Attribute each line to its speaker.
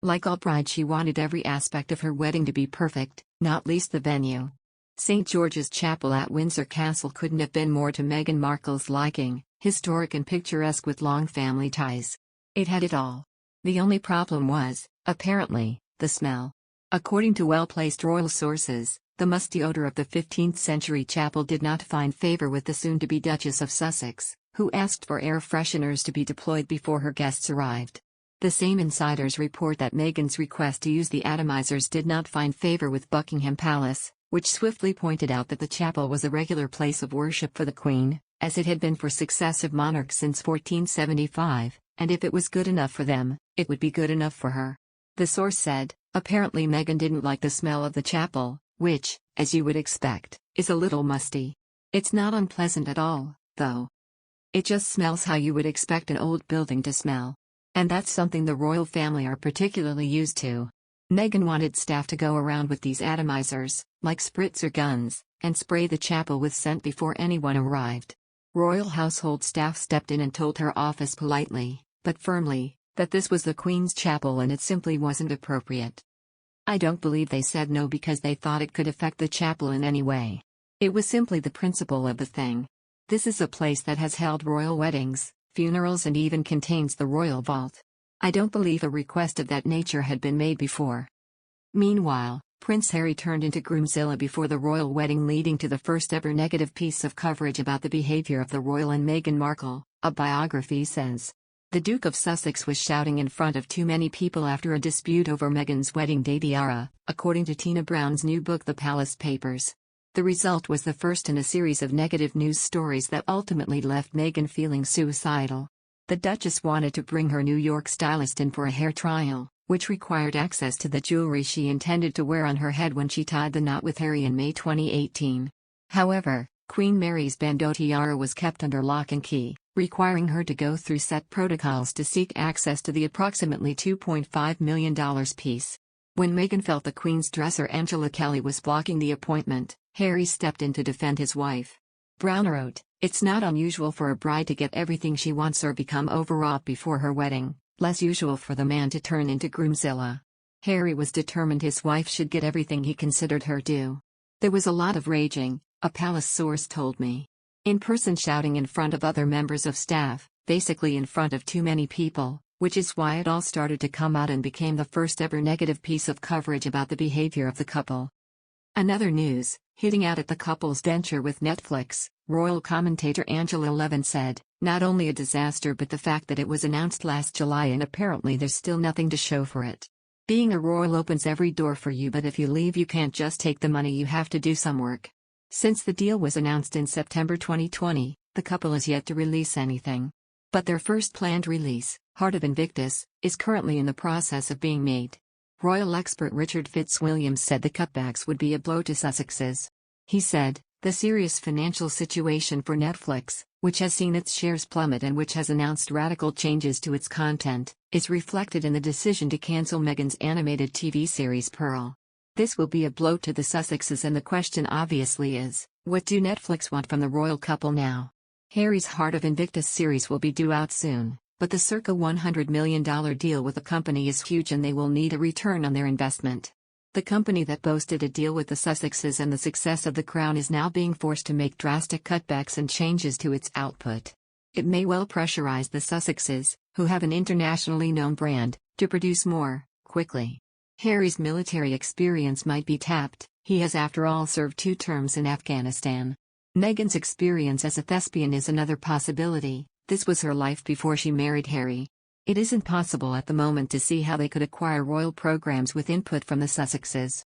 Speaker 1: Like all brides, she wanted every aspect of her wedding to be perfect, not least the venue. St. George's Chapel at Windsor Castle couldn't have been more to Meghan Markle's liking, historic and picturesque with long family ties. It had it all. The only problem was, apparently, the smell. According to well-placed royal sources, the musty odor of the 15th-century chapel did not find favor with the soon-to-be Duchess of Sussex, who asked for air fresheners to be deployed before her guests arrived. The same insiders report that Meghan's request to use the atomizers did not find favor with Buckingham Palace, which swiftly pointed out that the chapel was a regular place of worship for the Queen, as it had been for successive monarchs since 1475, and if it was good enough for them, it would be good enough for her. The source said, apparently Meghan didn't like the smell of the chapel, which, as you would expect, is a little musty. It's not unpleasant at all, though. It just smells how you would expect an old building to smell. And that's something the royal family are particularly used to. Meghan wanted staff to go around with these atomizers, like spritzer guns, and spray the chapel with scent before anyone arrived. Royal household staff stepped in and told her office politely, but firmly, that this was the Queen's chapel and it simply wasn't appropriate. I don't believe they said no because they thought it could affect the chapel in any way. It was simply the principle of the thing. This is a place that has held royal weddings, funerals, and even contains the royal vault. I don't believe a request of that nature had been made before. Meanwhile, Prince Harry turned into groomzilla before the royal wedding, leading to the first ever negative piece of coverage about the behavior of the royal and Meghan Markle, a biography says. The Duke of Sussex was shouting in front of too many people after a dispute over Meghan's wedding day tiara, according to Tina Brown's new book The Palace Papers. The result was the first in a series of negative news stories that ultimately left Meghan feeling suicidal. The Duchess wanted to bring her New York stylist in for a hair trial, which required access to the jewelry she intended to wear on her head when she tied the knot with Harry in May 2018. However, Queen Mary's bandeau tiara was kept under lock and key, requiring her to go through set protocols to seek access to the approximately $2.5 million piece. When Meghan felt the Queen's dresser Angela Kelly was blocking the appointment, Harry stepped in to defend his wife. Brown wrote, "It's not unusual for a bride to get everything she wants or become overwrought before her wedding, less usual for the man to turn into groomzilla." Harry was determined his wife should get everything he considered her due. "There was a lot of raging," a palace source told me. "In person shouting in front of other members of staff, basically in front of too many people, which is why it all started to come out and became the first ever negative piece of coverage about the behavior of the couple." Another news, hitting out at the couple's venture with Netflix, royal commentator Angela Levin said, "Not only a disaster but the fact that it was announced last July and apparently there's still nothing to show for it. Being a royal opens every door for you, but if you leave you can't just take the money, you have to do some work." Since the deal was announced in September 2020, the couple has yet to release anything. But their first planned release, Heart of Invictus, is currently in the process of being made. Royal expert Richard Fitzwilliams said the cutbacks would be a blow to Sussexes. He said, "The serious financial situation for Netflix, which has seen its shares plummet and which has announced radical changes to its content, is reflected in the decision to cancel Meghan's animated TV series Pearl. This will be a blow to the Sussexes, and the question obviously is, what do Netflix want from the royal couple now?" Harry's Heart of Invictus series will be due out soon, but the circa $100 million deal with the company is huge and they will need a return on their investment. The company that boasted a deal with the Sussexes and the success of The Crown is now being forced to make drastic cutbacks and changes to its output. It may well pressurize the Sussexes, who have an internationally known brand, to produce more, quickly. Harry's military experience might be tapped. He has after all served 2 terms in Afghanistan. Meghan's experience as a thespian is another possibility. This was her life before she married Harry. It isn't possible at the moment to see how they could acquire royal programs with input from the Sussexes.